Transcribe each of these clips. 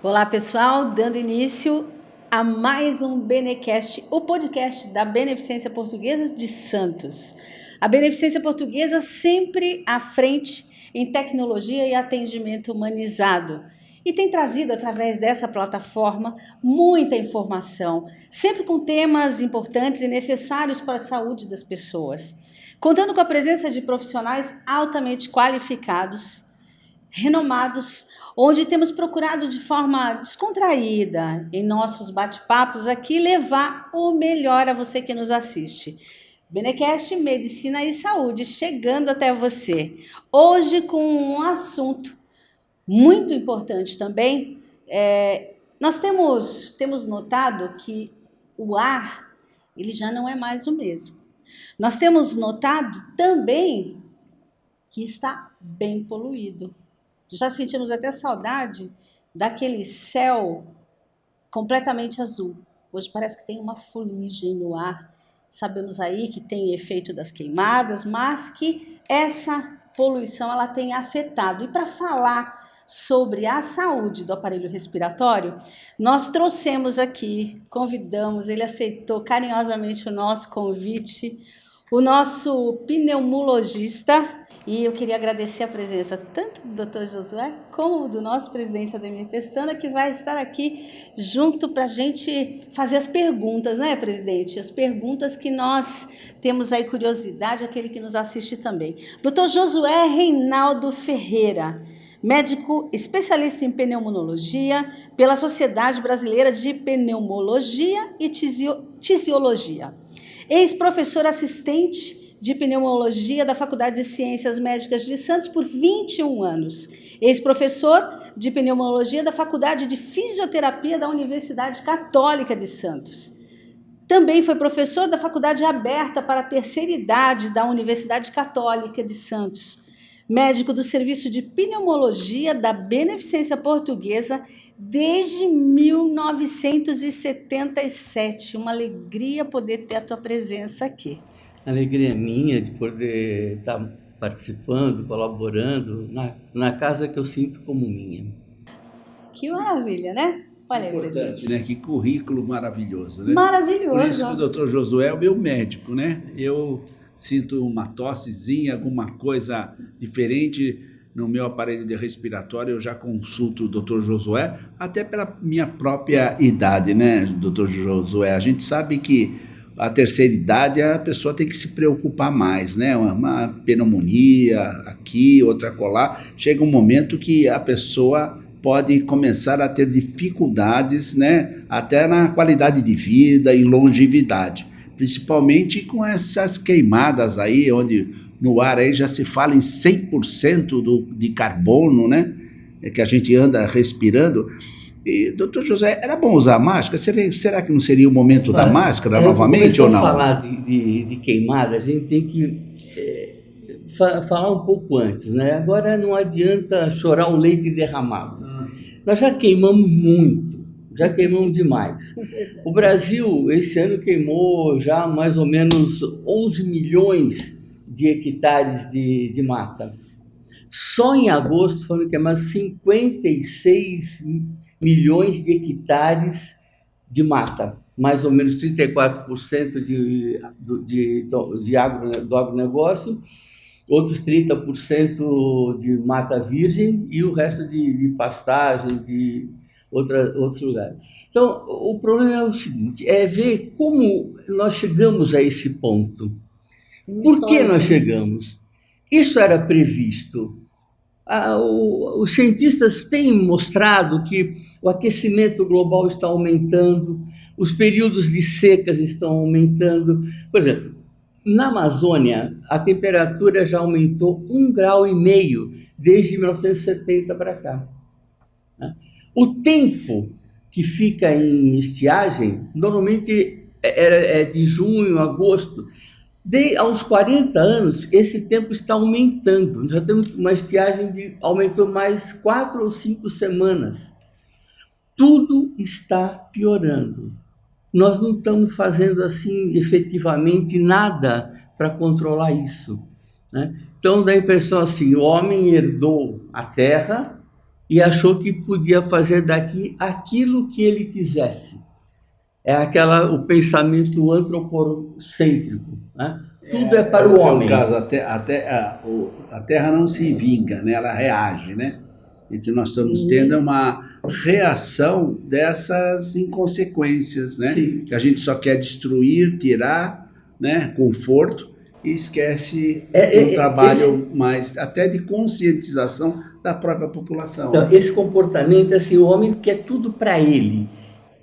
Olá, pessoal, dando início a mais um Benecast, o podcast da Beneficência Portuguesa de Santos. A Beneficência Portuguesa sempre à frente em tecnologia e atendimento humanizado. E tem trazido, através dessa plataforma, muita informação, sempre com temas importantes e necessários para a saúde das pessoas. Contando com a presença de profissionais altamente qualificados, renomados, onde temos procurado de forma descontraída, em nossos bate-papos aqui, levar o melhor a você que nos assiste. Benecast Medicina e Saúde, chegando até você. Hoje com um assunto muito importante também. Nós temos notado que o ar, ele já não é mais o mesmo. Nós temos notado também que está bem poluído. Já sentimos até saudade daquele céu completamente azul. Hoje parece que tem uma fuligem no ar. Sabemos aí que tem efeito das queimadas, mas que essa poluição ela tem afetado. E para falar sobre a saúde do aparelho respiratório, nós trouxemos aqui, convidamos, ele aceitou carinhosamente o nosso convite, o nosso pneumologista. E eu queria agradecer a presença tanto do Dr. Josué como do nosso presidente Ademir Pestana, que vai estar aqui junto para a gente fazer as perguntas, né, presidente? As perguntas que nós temos aí curiosidade, aquele que nos assiste também. Dr. Josué Reinaldo Ferreira, médico especialista em pneumologia pela Sociedade Brasileira de Pneumologia e Tisiologia. Ex-professor assistente de pneumologia da Faculdade de Ciências Médicas de Santos por 21 anos. Ex-professor de pneumologia da Faculdade de Fisioterapia da Universidade Católica de Santos. Também foi professor da Faculdade Aberta para a Terceira Idade da Universidade Católica de Santos. Médico do Serviço de Pneumologia da Beneficência Portuguesa desde 1977. Uma alegria poder ter a tua presença aqui. Alegria minha de poder estar participando, colaborando na casa que eu sinto como minha. Que maravilha, né? Olha aí, importante, né? Que currículo maravilhoso, né? Maravilhoso. Por isso que o doutor Josué é o meu médico, né? Eu sinto uma tossezinha, alguma coisa diferente no meu aparelho de respiratório, eu já consulto o doutor Josué, até pela minha própria idade, né, doutor Josué? A gente sabe que a terceira idade a pessoa tem que se preocupar mais, né? Uma pneumonia aqui, outra acolá. Chega um momento que a pessoa pode começar a ter dificuldades, né? Até na qualidade de vida e longevidade. Principalmente com essas queimadas aí, onde no ar aí já se fala em 100% de carbono, né? Que a gente anda respirando. E, doutor José, era bom usar máscara? Será que não seria o momento da máscara novamente ou não? Para falar de queimada, a gente tem que falar um pouco antes, né? Agora não adianta chorar o leite derramado. Nós já queimamos muito, já queimamos demais. O Brasil, esse ano, queimou já mais ou menos 11 milhões de hectares de mata. Só em agosto foram queimados 56 milhões de hectares de mata, mais ou menos 34% do agronegócio, outros 30% de mata virgem e o resto de pastagem, de outros lugares. Então, o problema é o seguinte, é ver como nós chegamos a esse ponto. Por que nós chegamos? Isso era previsto. Os cientistas têm mostrado que o aquecimento global está aumentando, os períodos de secas estão aumentando. Por exemplo, na Amazônia, a temperatura já aumentou 1,5 grau desde 1970 para cá. O tempo que fica em estiagem, normalmente é de junho a agosto. Aos 40 anos, esse tempo está aumentando. Já temos uma estiagem que aumentou mais 4 ou 5 semanas. Tudo está piorando. Nós não estamos fazendo assim efetivamente nada para controlar isso, né? Então dá a impressão assim, o homem herdou a terra, e achou que podia fazer daqui aquilo que ele quisesse. É o pensamento antropocêntrico, né? Tudo é para o homem. No caso, a Terra não se vinga, né? Ela reage, né? E que nós estamos tendo uma reação dessas inconsequências, né? Sim. Que a gente só quer destruir, tirar, né? Conforto, e esquece um trabalho mais até de conscientização da própria população. Então, esse comportamento, assim, o homem quer tudo para ele.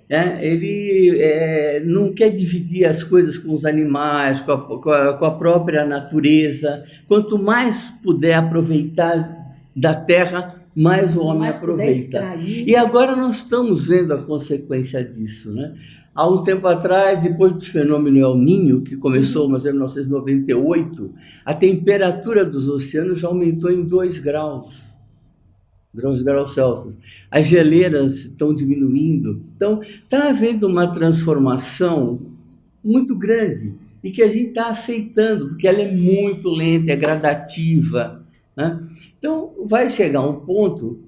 Ele não quer dividir as coisas com os animais, com a própria natureza. Quanto mais puder aproveitar da terra, mais o homem aproveita. E agora nós estamos vendo a consequência disso, né? Há um tempo atrás, depois do fenômeno El Niño, que começou em 1998, a temperatura dos oceanos já aumentou em 2 graus Celsius. As geleiras estão diminuindo. Então, está havendo uma transformação muito grande e que a gente está aceitando, porque ela é muito lenta, é gradativa, né? Então, vai chegar um ponto,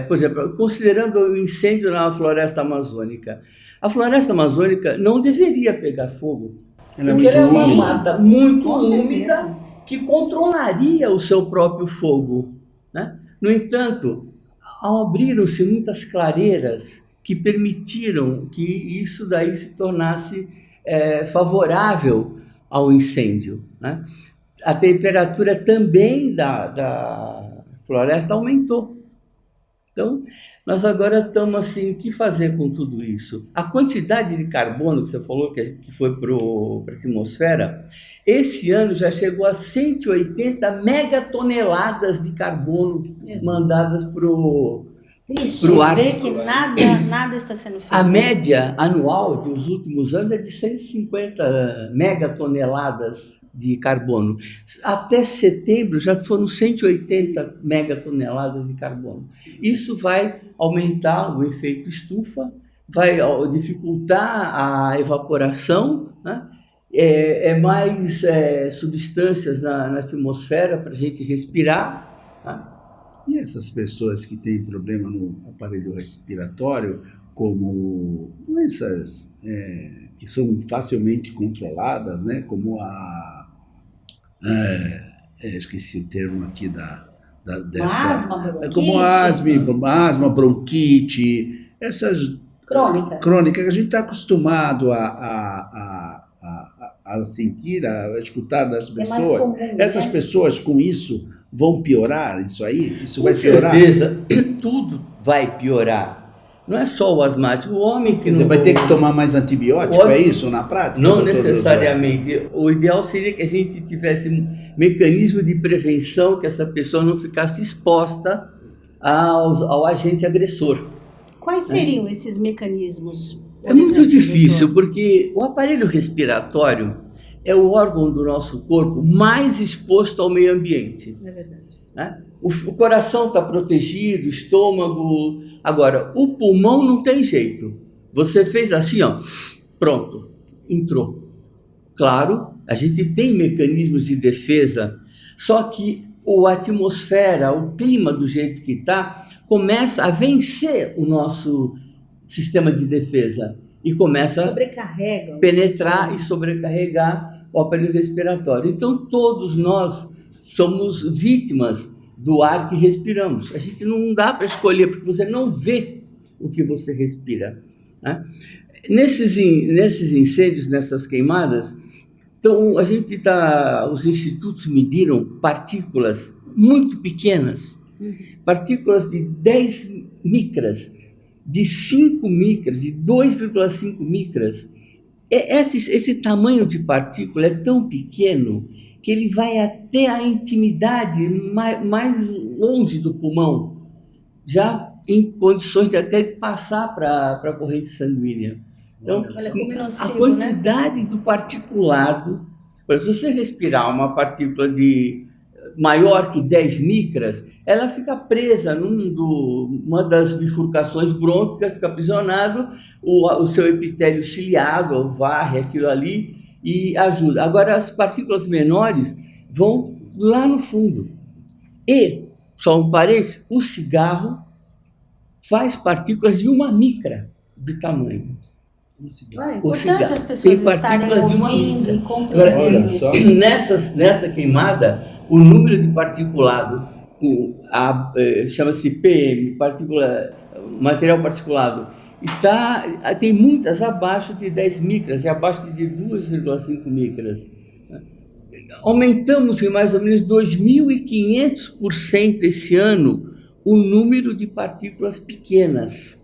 por exemplo, considerando o incêndio na floresta amazônica. A floresta amazônica não deveria pegar fogo, porque ela é uma mata muito úmida que controlaria o seu próprio fogo, né? No entanto, abriram-se muitas clareiras que permitiram que isso daí se tornasse favorável ao incêndio, né? A temperatura também da floresta aumentou. Então, nós agora estamos assim, o que fazer com tudo isso? A quantidade de carbono que você falou, que foi para a atmosfera, esse ano já chegou a 180 megatoneladas de carbono mandadas para o ar. Vê que nada está sendo feito. A média anual dos últimos anos é de 150 megatoneladas de carbono. Até setembro já foram 180 megatoneladas de carbono. Isso vai aumentar o efeito estufa, vai dificultar a evaporação, né? Mais substâncias na atmosfera para a gente respirar, né? E essas pessoas que têm problema no aparelho respiratório, como doenças que são facilmente controladas, né? Como esqueci o termo aqui dessa... Como asma, bronquite, essas crônicas que a gente está acostumado a sentir, a escutar das pessoas. Comum, essas pessoas com isso vão piorar isso aí? Isso vai piorar? Com certeza, tudo vai piorar. Não é só o asmático, o homem que não... vai ter que tomar mais antibiótico, é isso na prática? Não necessariamente. O ideal seria que a gente tivesse um mecanismo de prevenção, que essa pessoa não ficasse exposta ao agente agressor. Quais seriam esses mecanismos? É muito difícil, porque o aparelho respiratório é o órgão do nosso corpo mais exposto ao meio ambiente. É verdade. Né? O coração está protegido, o estômago... Agora, o pulmão não tem jeito. Você fez assim, ó, pronto, entrou. Claro, a gente tem mecanismos de defesa, só que a atmosfera, o clima do jeito que está, começa a vencer o nosso sistema de defesa e começa a penetrar e sobrecarregar o aparelho respiratório. Então, todos nós somos vítimas do ar que respiramos. A gente não dá para escolher, porque você não vê o que você respira, né? Nesses incêndios, nessas queimadas, então os institutos mediram partículas muito pequenas, partículas de 10 micras, de 5 micras, de 2,5 micras. Esse tamanho de partícula é tão pequeno que ele vai até a intimidade mais longe do pulmão, já em condições de até passar para a corrente sanguínea. Então, a quantidade do particulado, se você respirar uma partícula maior que 10 micras, ela fica presa numa das bifurcações brônquicas, fica aprisionado, o seu epitélio ciliado varre aquilo ali e ajuda. Agora, as partículas menores vão lá no fundo. E, só um parênteses, o cigarro faz partículas de 1 micra de tamanho. É O importante cigarro as pessoas tem estarem partículas de 1 ouvindo micra. e Agora, compreendendo isso. nessa queimada, o número de particulado, chama-se PM, material particulado, tem muitas abaixo de 10 micras e abaixo de 2,5 micras. Aumentamos em mais ou menos 2.500% esse ano o número de partículas pequenas.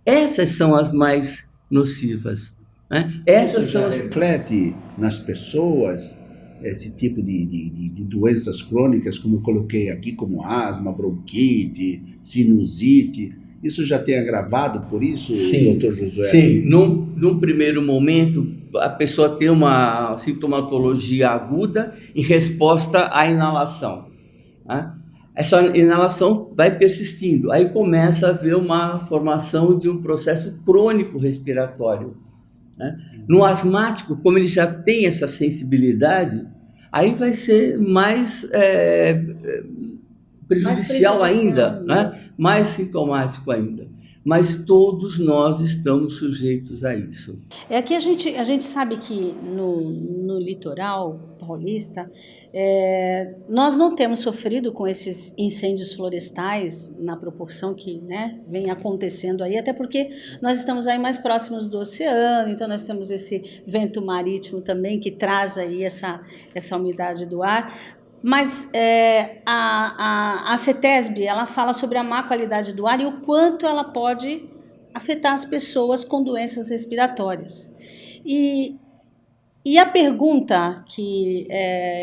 Essas são as mais nocivas. Né? Essas Isso já são reflete nas pessoas esse tipo de doenças crônicas, como eu coloquei aqui, como asma, bronquite, sinusite. Isso já tem agravado por isso, Sim, doutor Josué? Sim, num primeiro momento, a pessoa tem uma sintomatologia aguda em resposta à inalação. Né? Essa inalação vai persistindo, aí começa a haver uma formação de um processo crônico respiratório. Né? No asmático, como ele já tem essa sensibilidade, aí vai ser mais prejudicial ainda, né? Mais sintomático ainda. Mas todos nós estamos sujeitos a isso. Que a gente sabe que no litoral paulista, nós não temos sofrido com esses incêndios florestais na proporção que, né, vem acontecendo aí, até porque nós estamos aí mais próximos do oceano, então nós temos esse vento marítimo também que traz aí essa umidade do ar. Mas a CETESB, ela fala sobre a má qualidade do ar e o quanto ela pode afetar as pessoas com doenças respiratórias. E a pergunta que,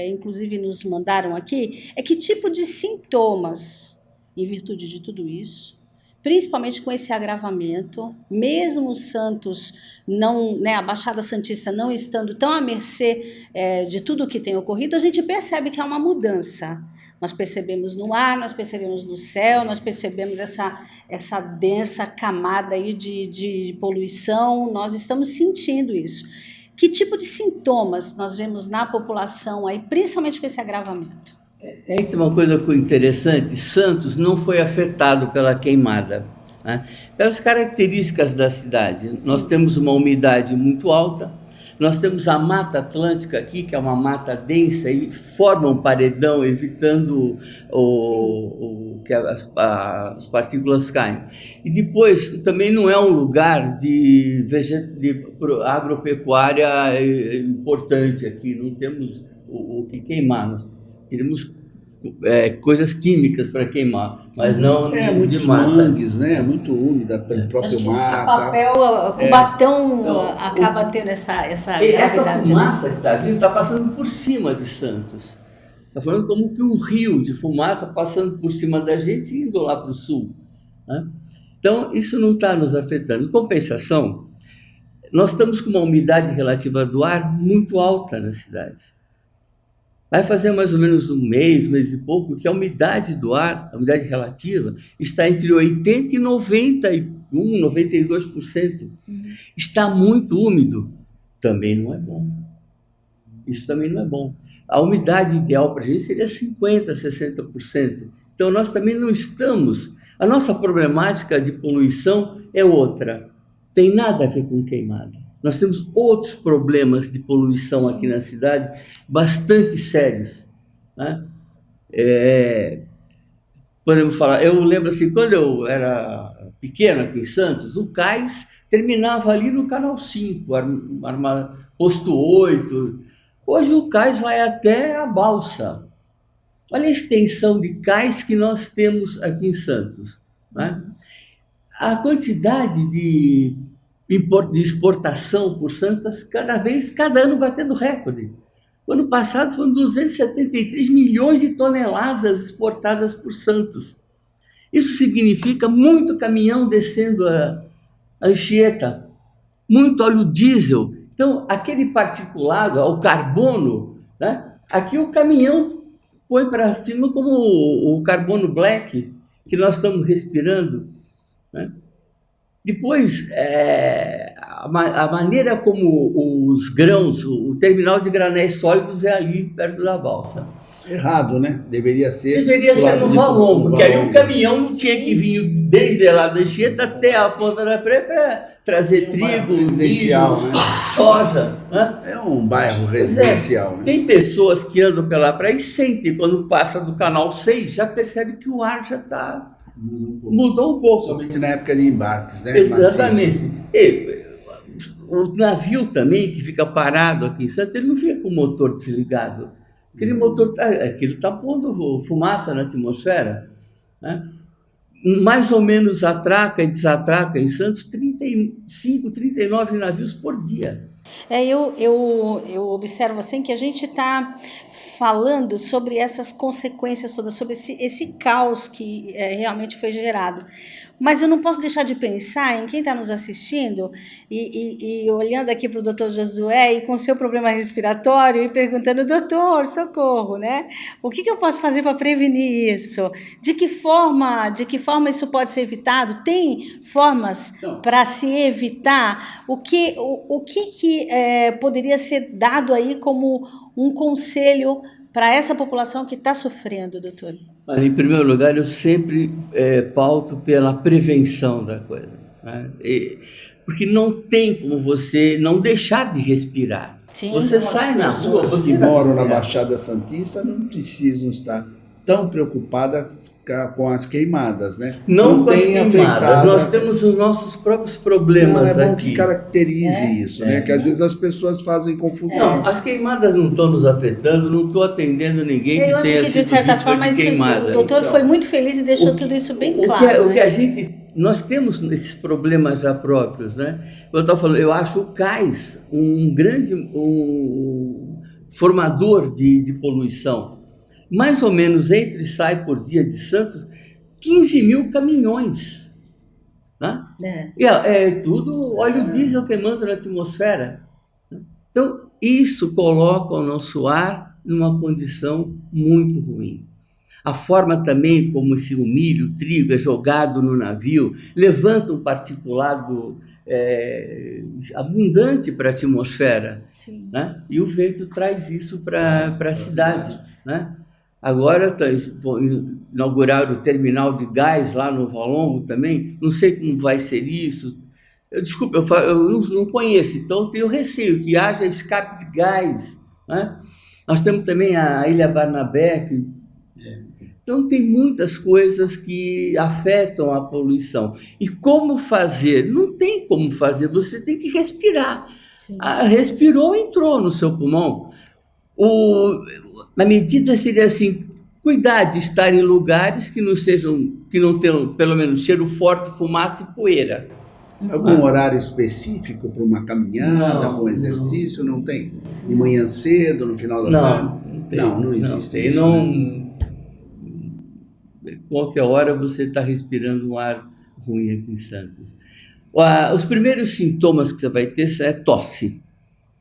inclusive, nos mandaram aqui é que tipo de sintomas, em virtude de tudo isso, principalmente com esse agravamento, mesmo os Santos, não, né, a Baixada Santista não estando tão à mercê de tudo o que tem ocorrido, a gente percebe que há uma mudança. Nós percebemos no ar, nós percebemos no céu, nós percebemos essa densa camada aí de poluição, nós estamos sentindo isso. Que tipo de sintomas nós vemos na população aí, principalmente com esse agravamento? Então, uma coisa interessante, Santos não foi afetado pela queimada, né? Pelas características da cidade. Sim. Nós temos uma umidade muito alta, nós temos a Mata Atlântica aqui, que é uma mata densa e forma um paredão, evitando que as partículas caem. E depois, também não é um lugar de agropecuária importante aqui, não temos o que queimar. Nós teríamos coisas químicas para queimar, mas não muitos mangues, né? Muito úmida pelo próprio mar. O papel, o Cubatão acaba tendo essa fumaça que está vindo está passando por cima de Santos. Está falando como que um rio de fumaça passando por cima da gente e indo lá para o sul. Né? Então, isso não está nos afetando. Em compensação, nós estamos com uma umidade relativa do ar muito alta na cidade. Vai fazer mais ou menos um mês e pouco, que a umidade do ar, a umidade relativa, está entre 80% e 92%. Está muito úmido, também não é bom. Isso também não é bom. A umidade ideal para a gente seria 50%, 60%. Então, nós também não estamos... A nossa problemática de poluição é outra. Tem nada a ver com queimada. Nós temos outros problemas de poluição aqui na cidade, bastante sérios. Né? Podemos falar, eu lembro assim, quando eu era pequeno aqui em Santos, o cais terminava ali no Canal 5, posto 8. Hoje o cais vai até a Balsa. Olha a extensão de cais que nós temos aqui em Santos. Né? A quantidade de exportação por Santos, cada ano batendo recorde. O ano passado foram 273 milhões de toneladas exportadas por Santos. Isso significa muito caminhão descendo a Anchieta, muito óleo diesel. Então, aquele particulado, o carbono, né? Aqui o caminhão põe para cima como o carbono black que nós estamos respirando, né? Depois, a maneira como os grãos, o terminal de granéis sólidos é ali perto da balsa. Errado, né? Deveria ser no Valongo, porque aí o caminhão não tinha que vir desde lá da Anchieta até a Ponta da Praia para trazer trigo, residencial, milho, né? soja. Né? É um bairro residencial. Né? Tem pessoas que andam pela praia e sentem, quando passa do Canal 6, já percebe que o ar já está... Mudou um pouco. Somente na época de embarques, né? Exatamente. O navio também, que fica parado aqui em Santos, ele não fica com o motor desligado. Aquele motor, aquilo está pondo fumaça na atmosfera. Né? Mais ou menos atraca e desatraca em Santos 35, 39 navios por dia. Eu observo assim que a gente está falando sobre essas consequências todas, sobre esse caos que realmente foi gerado. Mas eu não posso deixar de pensar em quem está nos assistindo e olhando aqui para o doutor Josué e com seu problema respiratório e perguntando, doutor, socorro, né? O que eu posso fazer para prevenir isso? De que forma isso pode ser evitado? Tem formas para se evitar? O que poderia ser dado aí como um conselho para essa população que está sofrendo, doutor? Em primeiro lugar, eu sempre pauto pela prevenção da coisa. Né? Porque não tem como você não deixar de respirar. Sim, você sai na rua, pessoas que moram na Baixada Santista não precisam estar tão preocupadas com as queimadas, né? Não com as queimadas, nós temos os nossos próprios problemas aqui. É bom aqui. Que caracterize isso, né? Que às vezes as pessoas fazem confusão. Não, as queimadas não estão nos afetando, não estou atendendo ninguém que tenha sido de certa vítima forma, de queimada. O doutor foi muito feliz e deixou tudo isso bem claro. Nós temos esses problemas já próprios, né? Eu estava falando, eu acho o cais um grande formador de poluição. Mais ou menos entra e sai por dia de Santos 15 mil caminhões. Né? É tudo óleo diesel queimando na atmosfera. Então, isso coloca o nosso ar numa condição muito ruim. A forma também como o milho, o trigo é jogado no navio, levanta um particulado abundante para a atmosfera. Né? E o vento traz isso para a cidade. Né? Agora vou inaugurar o terminal de gás lá no Valongo também, não sei como vai ser isso. Desculpa, eu não conheço, então tenho receio que haja escape de gás. Né? Nós temos também a Ilha Barnabé, então tem muitas coisas que afetam a poluição. E como fazer? Não tem como fazer, você tem que respirar. Respirou, entrou no seu pulmão. Na medida seria assim, cuidar de estar em lugares que não tenham pelo menos cheiro forte, fumaça e poeira. Algum horário específico para uma caminhada, algum exercício? Não tem? De manhã cedo, no final da tarde? Não existe isso. Qualquer hora você está respirando um ar ruim aqui em Santos. Os primeiros sintomas que você vai ter é tosse.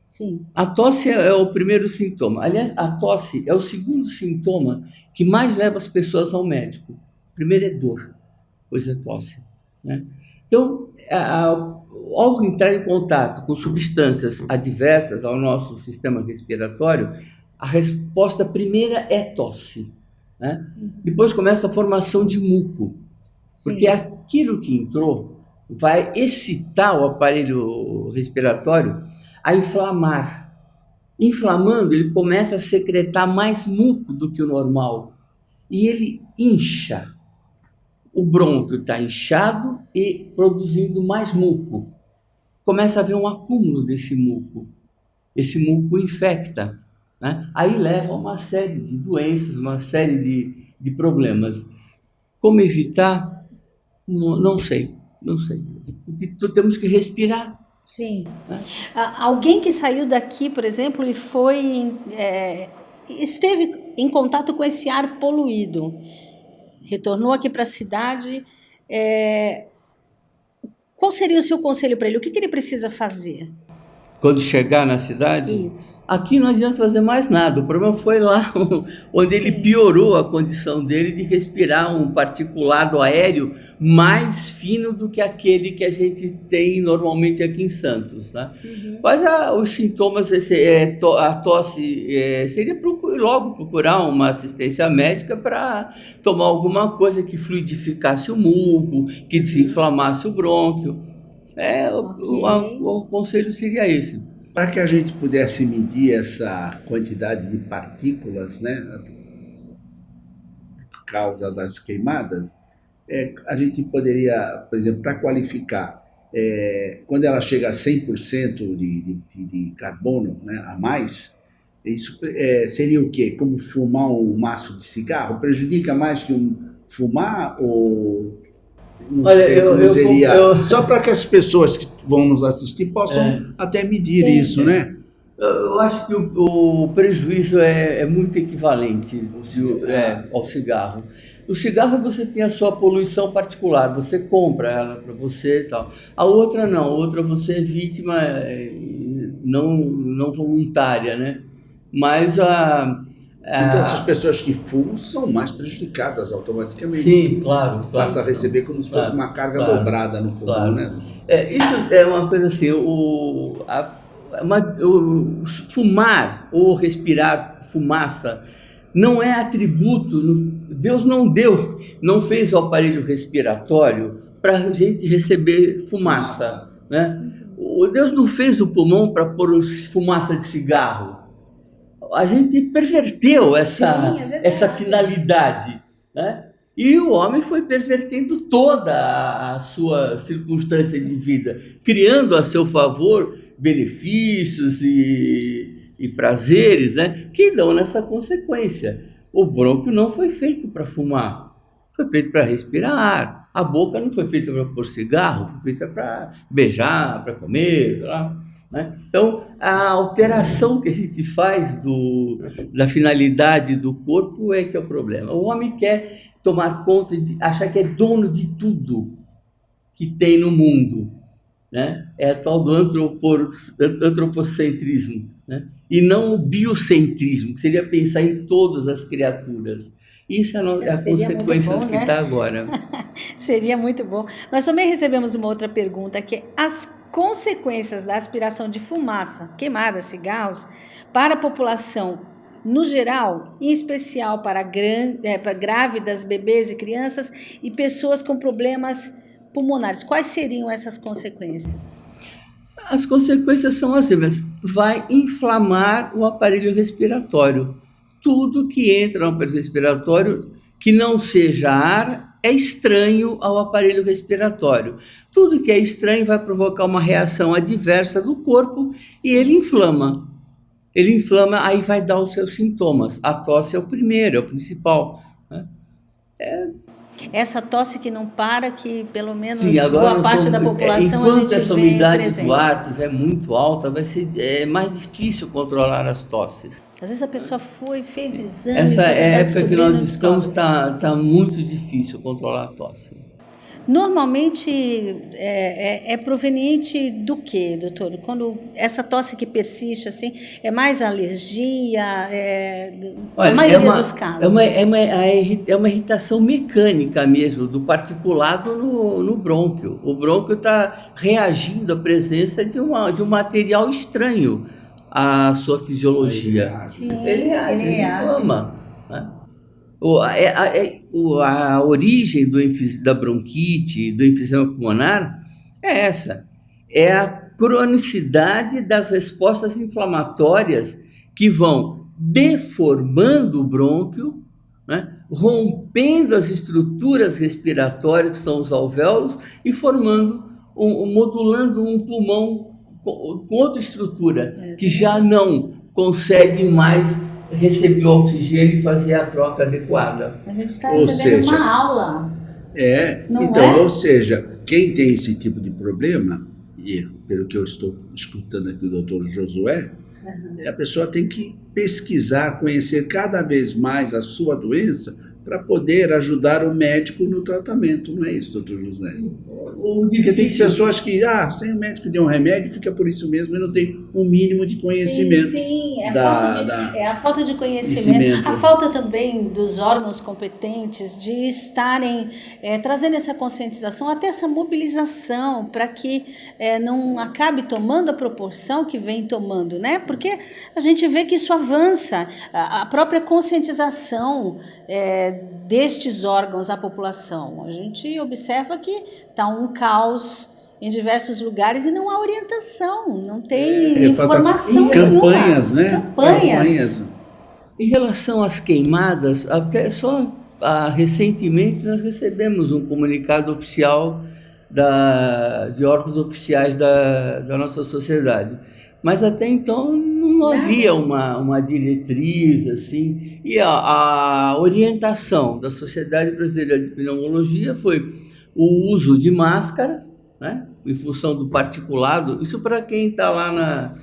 Sim. A tosse é o primeiro sintoma. Aliás, a tosse é o segundo sintoma que mais leva as pessoas ao médico. O primeiro é dor, depois é tosse. Né? Então, ao entrar em contato com substâncias adversas ao nosso sistema respiratório, a resposta primeira é tosse. Né? Depois começa a formação de muco, porque aquilo que entrou vai excitar o aparelho respiratório a inflamar. Inflamando, ele começa a secretar mais muco do que o normal. E ele incha. O brônquio está inchado e produzindo mais muco. Começa a haver um acúmulo desse muco. Esse muco infecta. Né? Aí leva a uma série de doenças, uma série de problemas. Como evitar? Não sei. Porque temos que respirar. Sim. Alguém que saiu daqui, por exemplo, e esteve em contato com esse ar poluído, retornou aqui para a cidade, qual seria o seu conselho para ele? O que ele precisa fazer? Quando chegar na cidade? Isso. Aqui não adianta fazer mais nada. O problema foi lá onde ele piorou a condição dele de respirar um particulado aéreo mais fino do que aquele que a gente tem normalmente aqui em Santos. Né? Mas os sintomas, a tosse, seria fui logo procurar uma assistência médica para tomar alguma coisa que fluidificasse o muco, que desinflamasse o brônquio. O conselho seria esse. Para que a gente pudesse medir essa quantidade de partículas, né, por causa das queimadas, a gente poderia, por exemplo, para qualificar, quando ela chega a 100% de carbono, né, a mais, isso seria o quê? Como fumar um maço de cigarro? Prejudica mais que fumar ou... Não Olha, sei como seria. Só para que as pessoas que vão nos assistir possam até medir isso, né? Eu acho que o prejuízo é muito equivalente ao cigarro. O cigarro você tem a sua poluição particular, você compra ela para você e tal. A outra não, a outra você é vítima não voluntária, né? Mas então essas pessoas que fumam são mais prejudicadas automaticamente. Sim, claro. Passa a receber como se fosse uma carga dobrada no pulmão, né? Isso é uma coisa assim, fumar ou respirar fumaça não é atributo, Deus não fez o aparelho respiratório para a gente receber fumaça, né? Deus não fez o pulmão para pôr fumaça de cigarro. A gente perverteu essa finalidade, né? E o homem foi pervertendo toda a sua circunstância de vida, criando a seu favor benefícios e prazeres, né, que dão nessa consequência. O brônquio não foi feito para fumar, foi feito para respirar ar. A boca não foi feita para pôr cigarro, foi feita para beijar, para comer, né? Então, a alteração que a gente faz da finalidade do corpo é que é o problema. O homem quer tomar conta, achar que é dono de tudo que tem no mundo, né? É a tal do antropocentrismo, né? E não o biocentrismo, que seria pensar em todas as criaturas. Isso é a consequência do que está agora. Seria muito bom. Nós também recebemos uma outra pergunta, que é as consequências da aspiração de fumaça, queimada, cigarros, para a população no geral, em especial para grávidas, bebês e crianças e pessoas com problemas pulmonares. Quais seriam essas consequências? As consequências são assim, mas vai inflamar o aparelho respiratório. Tudo que entra no aparelho respiratório que não seja ar é estranho ao aparelho respiratório. Tudo que é estranho vai provocar uma reação adversa do corpo e ele inflama. Ele inflama, aí vai dar os seus sintomas. A tosse é o primeiro, é o principal, né? Essa tosse que não para, que pelo menos agora, boa parte da população a gente enquanto essa vê umidade presente. do ar estiver muito alta, vai ser mais difícil controlar as tosses. Às vezes a pessoa fez exames... Essa época que nós estamos está muito difícil controlar a tosse. Normalmente é proveniente do quê, doutor? Quando essa tosse que persiste, assim, é mais alergia? Olha, a maioria dos casos. É uma irritação mecânica mesmo, do particulado no brônquio. O brônquio está reagindo à presença de um material estranho à sua fisiologia. Ele reage, inflama, né? A origem da bronquite, do enfisema pulmonar, é essa. É a cronicidade das respostas inflamatórias que vão deformando o brônquio, né, rompendo as estruturas respiratórias, que são os alvéolos, e modulando um pulmão com outra estrutura, que já não consegue mais receber o oxigênio e fazer a troca adequada. A gente está recebendo uma aula. Ou seja, quem tem esse tipo de problema, e pelo que eu estou escutando aqui o doutor Josué, a pessoa tem que pesquisar, conhecer cada vez mais a sua doença para poder ajudar o médico no tratamento, não é isso, doutor José? O Porque tem difícil, pessoas que, sem o médico deu um remédio, fica por isso mesmo e não tem um mínimo de conhecimento. Sim, é da- a falta de conhecimento, conhecimento. a falta também dos órgãos competentes de estarem trazendo essa conscientização, até essa mobilização, para que não acabe tomando a proporção que vem tomando, né? Porque a gente vê que isso avança, a própria conscientização destes órgãos à população. A gente observa que está um caos em diversos lugares e não há orientação, não tem informação campanhas, nenhuma. né? Campanhas. em relação às queimadas, até só recentemente nós recebemos um comunicado oficial de órgãos oficiais da nossa sociedade. Mas até então não havia uma diretriz assim. E a orientação da Sociedade Brasileira de Pneumologia foi o uso de máscara, né, em função do particulado. Isso para quem está lá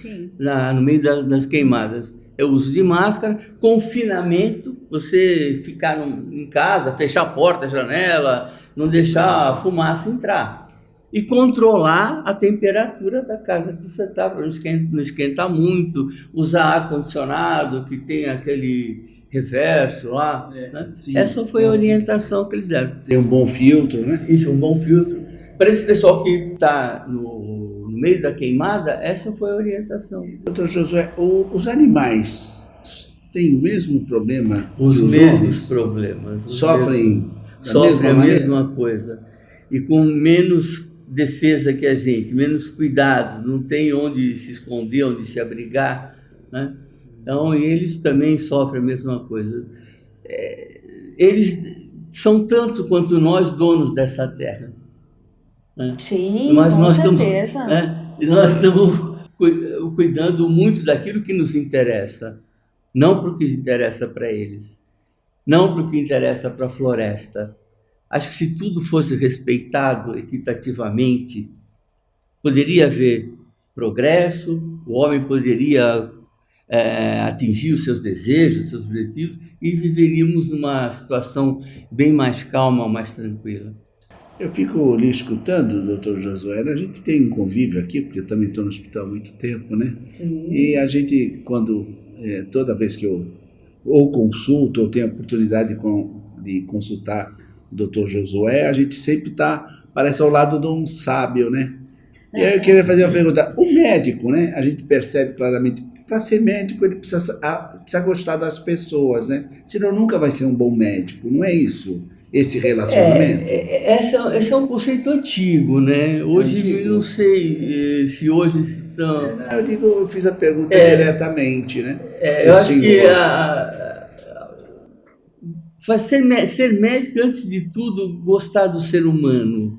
no meio das queimadas. É o uso de máscara, confinamento, você ficar em casa, fechar a porta, a janela, não deixar a fumaça entrar. E controlar a temperatura da casa que você está, para não esquentar muito, usar ar-condicionado, que tem aquele reverso lá. Né? Essa foi a orientação que eles deram. Tem um bom filtro, né? Isso, um bom filtro. Para esse pessoal que está no meio da queimada, essa foi a orientação. Doutor Josué, os animais têm o mesmo problema? Os que mesmos homens? problemas. Sofrem a mesma coisa. E com menos defesa que a gente, menos cuidados, não tem onde se esconder, onde se abrigar, né? Então, eles também sofrem a mesma coisa. Eles são tanto quanto nós donos dessa terra. Né? Sim, mas com nós certeza. Nós estamos cuidando muito daquilo que nos interessa, não para o que interessa para eles, não para o que interessa para a floresta. Acho que se tudo fosse respeitado equitativamente, poderia haver progresso, o homem poderia atingir os seus desejos, os seus objetivos, e viveríamos numa situação bem mais calma, mais tranquila. Eu fico lhe escutando, doutor Josué, a gente tem um convívio aqui, porque eu também estou no hospital há muito tempo, né? Sim. E a gente, toda vez que eu ou consulto, ou tenho a oportunidade de consultar o doutor Josué, a gente sempre parece ao lado de um sábio, né? E aí eu queria fazer uma pergunta. O médico, né? A gente percebe claramente, para ser médico ele precisa gostar das pessoas, né? Senão nunca vai ser um bom médico, não é isso? Esse relacionamento? Esse é um conceito antigo, né? Hoje, eu não sei se hoje estão... Eu fiz a pergunta diretamente, né? Eu acho que ser médico, antes de tudo, gostar do ser humano,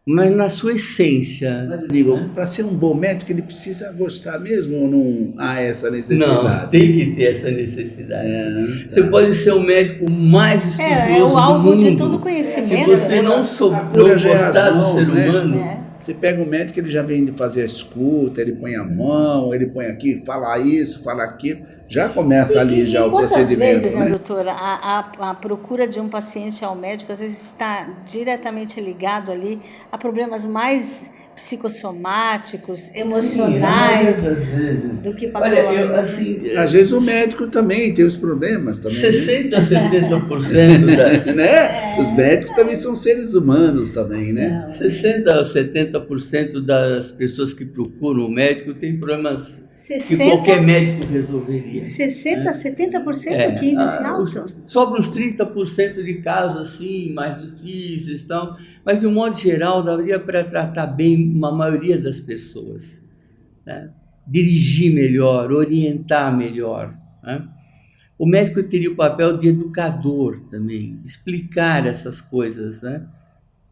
mas na sua essência. Mas eu digo, para ser um bom médico, ele precisa gostar mesmo ou não há essa necessidade? Não, tem que ter essa necessidade. Você pode ser o médico mais estudioso o alvo do mundo. de todo conhecimento. Se você não gostar do ser humano... Você pega o médico, ele já vem de fazer a escuta, ele põe a mão, ele põe aqui, fala isso, fala aquilo, já começa ali já o procedimento. Vezes, né, doutora, a procura de um paciente ao médico às vezes está diretamente ligado ali a problemas mais psicossomáticos, emocionais, vezes. do que patológicos. Às vezes o médico também tem os problemas. Também, 60% a 70%. Né? Os médicos também são seres humanos também, né? 60% a 70% das pessoas que procuram o médico têm problemas que qualquer médico resolveria. 60% a 70% que índice alto? Sobra uns 30% de casos assim, mais difíceis e tal, mas de um modo geral daria para tratar bem uma maioria das pessoas, né? Dirigir melhor, orientar melhor, né? O médico teria o papel de educador também, explicar essas coisas, né?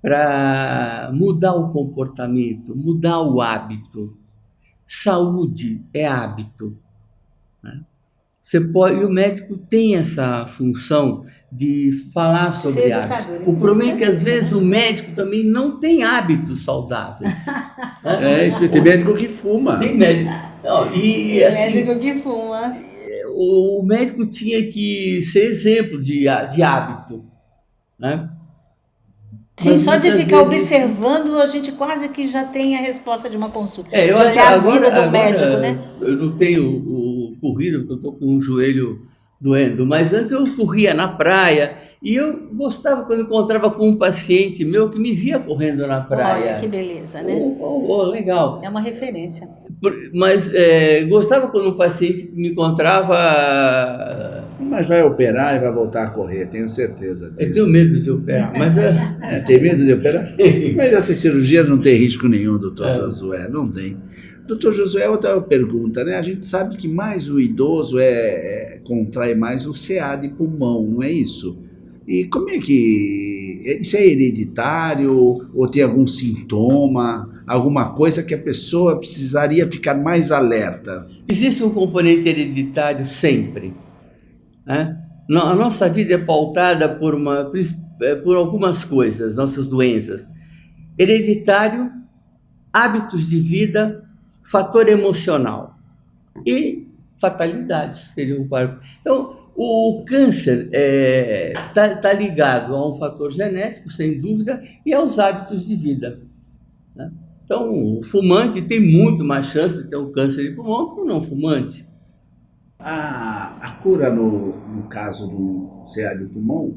Para mudar o comportamento, mudar o hábito. Saúde é hábito, né? E o médico tem essa função de falar sobre hábitos. O problema é que às vezes o médico também não tem hábitos saudáveis. Isso, tem médico que fuma. Tem médico. Não, médico que fuma. o médico tinha que ser exemplo de hábito, né? Sim, Mas só de muitas ficar vezes- observando, a gente quase que já tem a resposta de uma consulta. Eu de acho olhar a agora, vida do agora médico, né? eu não tenho corrido, porque eu estou com o joelho doendo, mas antes eu corria na praia e eu gostava quando encontrava com um paciente meu que me via correndo na praia. Olha que beleza, né? Legal. É uma referência. Mas gostava quando um paciente me encontrava. Mas vai operar e vai voltar a correr, tenho certeza disso. Eu tenho medo de operar, mas Tem medo de operar? Mas essa cirurgia não tem risco nenhum, doutor É. Josué, não tem. Doutor Josué, outra pergunta, né? A gente sabe que mais o idoso contrai mais o CA de pulmão, não é isso? E como é que... Isso é hereditário ou tem algum sintoma, alguma coisa que a pessoa precisaria ficar mais alerta? existe um componente hereditário sempre, né? A nossa vida é pautada por algumas coisas, nossas doenças. Hereditário, hábitos de vida, fator emocional e fatalidades seriam o quarto. Então, o câncer tá ligado a um fator genético, sem dúvida, e aos hábitos de vida, né? Então, o fumante tem muito mais chance de ter um câncer de pulmão que o não fumante. A cura, no caso do CA de pulmão,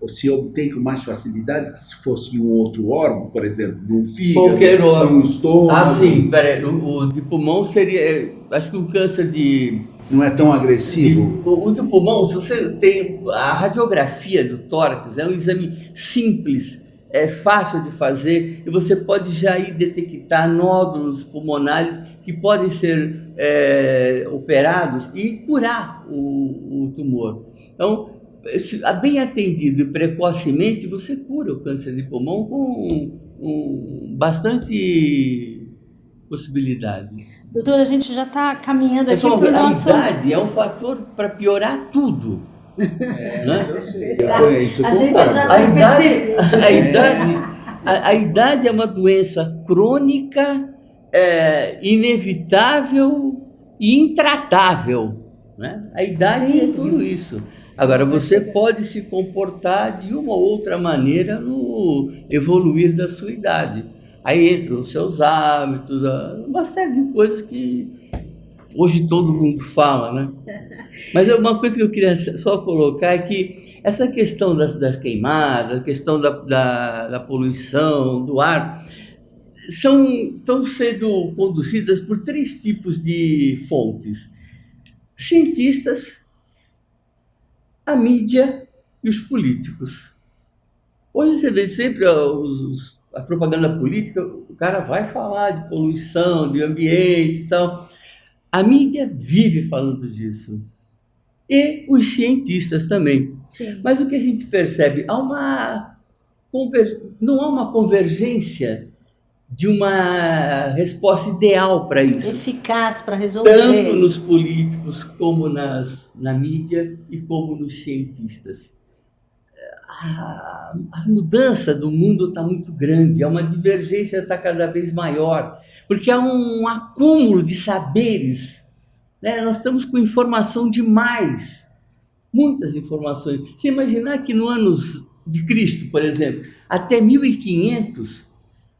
se obtém com mais facilidade que se fosse em um outro órgão, por exemplo, no fígado, Qualquer órgão. no estômago. Sim, peraí, o de pulmão seria, acho que o câncer Não é tão agressivo. O do pulmão, se você tem a radiografia do tórax, é um exame simples, é fácil de fazer e você pode já ir detectar nódulos pulmonares que podem ser operados e curar o tumor. Então, bem atendido e precocemente, você cura o câncer de pulmão com bastante possibilidade. Doutora, a gente já está caminhando aqui Pessoal, para o a nosso... idade é um fator para piorar tudo. Né? Eu sei. A gente já A idade é uma doença crônica, inevitável e intratável, né? A idade Sim. é tudo isso. Agora, você pode se comportar de uma ou outra maneira no evoluir da sua idade. Aí entram os seus hábitos, uma série de coisas que hoje todo mundo fala, né? Mas uma coisa que eu queria só colocar é que essa questão das queimadas, a questão da poluição, do ar, estão sendo conduzidas por 3 tipos de fontes: cientistas, a mídia e os políticos. Hoje você vê sempre a propaganda política, o cara vai falar de poluição, de ambiente e tal. A mídia vive falando disso. E os cientistas também. Sim. Mas o que a gente percebe? Não há uma convergência de uma resposta ideal para isso. Eficaz para resolver. Tanto nos políticos, como na mídia e como nos cientistas. A mudança do mundo está muito grande, uma divergência está cada vez maior, porque há um acúmulo de saberes, né? Nós estamos com informação demais, muitas informações. Se imaginar que no anos de Cristo, por exemplo, até 1500,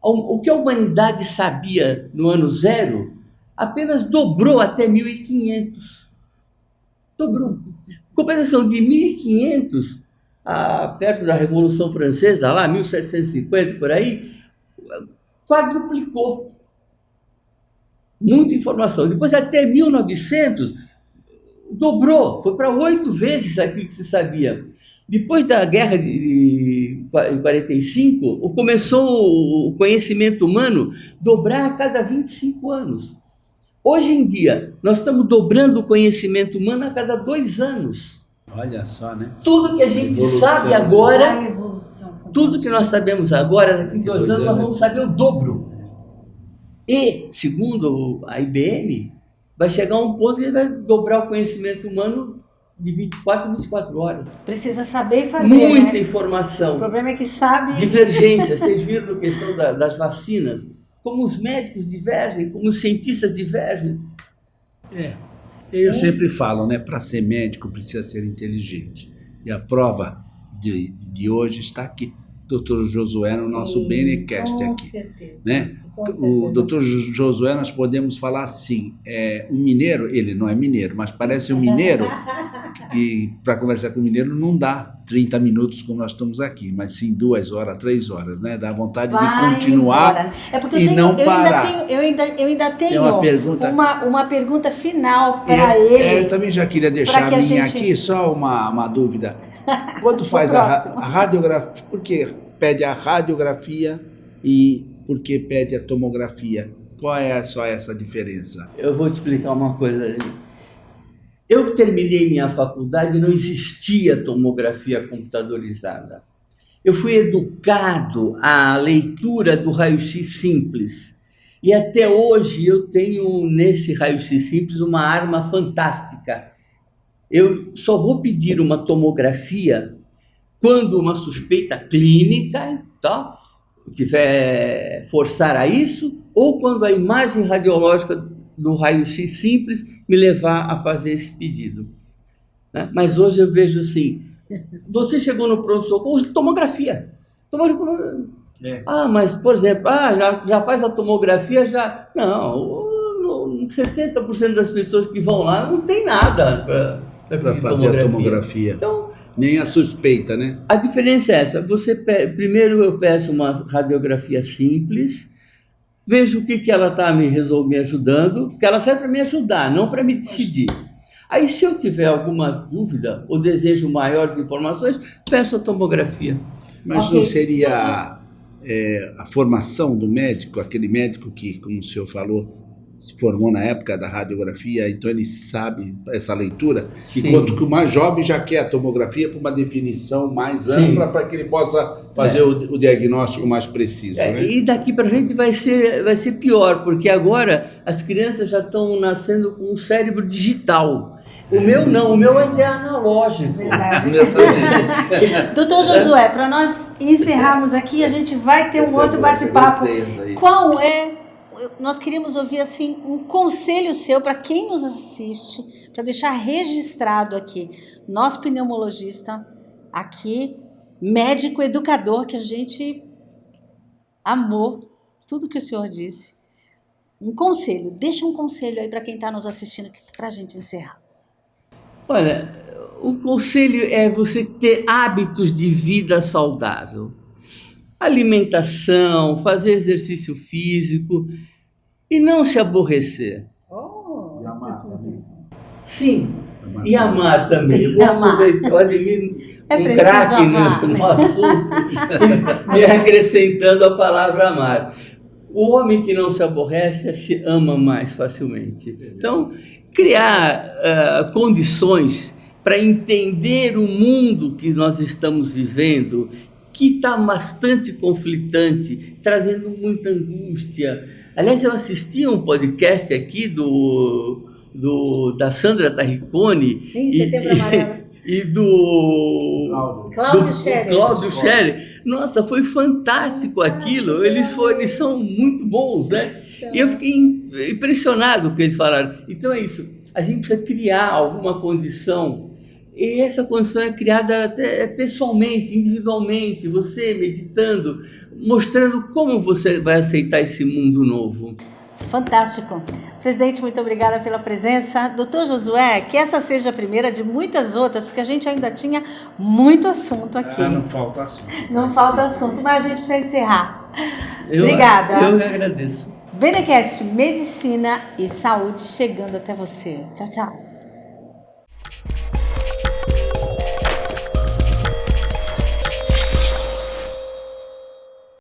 o que a humanidade sabia no ano 0, apenas dobrou até 1500. Dobrou. Compensação de 1500, perto da Revolução Francesa, lá 1750, por aí, quadruplicou. Muita informação. Depois, até 1900, dobrou, foi para 8 vezes aquilo que se sabia. Depois da guerra de 45, começou o conhecimento humano dobrar a cada 25 anos. Hoje em dia, nós estamos dobrando o conhecimento humano a cada 2 anos. Olha só, né? Tudo que a gente sabe agora, tudo que nós sabemos agora, daqui a 2 anos, nós vamos saber o dobro. E, segundo a IBM, vai chegar um ponto que ele vai dobrar o conhecimento humano de 24 a 24 horas. Precisa saber fazer, Muita né? informação. O problema é que sabe... Divergência. Vocês viram a questão das vacinas? Como os médicos divergem, como os cientistas divergem. Eu Sim. sempre falo, né? Para ser médico precisa ser inteligente. E a prova de hoje está aqui. Dr. Josué no nosso Sim, Benecast com aqui. certeza. Né? Com O certeza. Dr. Josué, nós podemos falar assim, um mineiro, ele não é mineiro, mas parece um mineiro, e para conversar com o mineiro não dá 30 minutos como nós estamos aqui, mas sim 2 horas, 3 horas, né? Dá vontade de Vai continuar embora. É porque e não parar. eu ainda tenho uma pergunta- uma pergunta final para ele. Eu também já queria Pra deixar que a a minha gente- aqui, só uma dúvida. Quando faz próximo. a radiografia, por que pede a radiografia e por que pede a tomografia? Qual é só essa diferença? Eu vou te explicar uma coisa. Eu terminei minha faculdade e não existia tomografia computadorizada. Eu fui educado à leitura do raio-x simples. E até hoje eu tenho nesse raio-x simples uma arma fantástica. Eu só vou pedir uma tomografia quando uma suspeita clínica, tá, tiver forçar a isso, ou quando a imagem radiológica do raio-x simples me levar a fazer esse pedido. Né? Mas hoje eu vejo assim, você chegou no pronto-socorro, tomografia. Ah, mas, por exemplo, já faz a tomografia, já... Não, 70% das pessoas que vão lá não tem nada Para fazer a tomografia. Então, Nem a suspeita, né? a diferença é essa. Primeiro eu peço uma radiografia simples, vejo o que ela está me ajudando, porque ela serve para me ajudar, não para me decidir. Aí, se eu tiver alguma dúvida ou desejo maiores informações, peço a tomografia. Mas Ok. não seria a formação do médico, aquele médico que, como o senhor falou, se formou na época da radiografia, então ele sabe essa leitura, Sim. enquanto que o mais jovem já quer a tomografia para uma definição mais Sim. ampla, para que ele possa fazer o diagnóstico mais preciso. Né? E daqui para frente vai ser pior, porque agora as crianças já estão nascendo com um cérebro digital. O meu não, o meu ainda é analógico. Verdade. O meu também. Doutor Josué, para nós encerrarmos aqui, a gente vai ter um Essa é outro boa, essa bate-papo. gostei, essa aí. Qual é, nós queríamos ouvir assim um conselho seu para quem nos assiste, para deixar registrado aqui, nosso pneumologista aqui, médico educador, que a gente amou tudo que o senhor disse. Um conselho, deixa um conselho aí para quem está nos assistindo, para a gente encerrar. Olha, o conselho é você ter hábitos de vida saudável. Alimentação, fazer exercício físico e não se aborrecer. E amar também. Sim, e amar também. Eu vou Amar. aproveitar, o Ademir, É um preciso craque amar. no assunto, me acrescentando a palavra amar. O homem que não se aborrece se ama mais facilmente. Então, criar condições para entender o mundo que nós estamos vivendo, que está bastante conflitante, trazendo muita angústia. Aliás, eu assisti a um podcast aqui da Sandra Tarricone Sim, Setembro Amarelo. e do Cláudio Scherer. Cláudio Scherer. Nossa, foi fantástico aquilo. Eles são muito bons, né? E eu fiquei impressionado com o que eles falaram. Então é isso. A gente precisa criar alguma condição. E essa condição é criada até pessoalmente, individualmente, você meditando, mostrando como você vai aceitar esse mundo novo. Fantástico. Presidente, muito obrigada pela presença. Doutor Josué, que essa seja a primeira de muitas outras, porque a gente ainda tinha muito assunto aqui. Não falta assunto. Não falta assunto, mas a gente precisa encerrar. Eu Obrigada. Eu que agradeço. Benecast, Medicina e Saúde chegando até você. Tchau, tchau.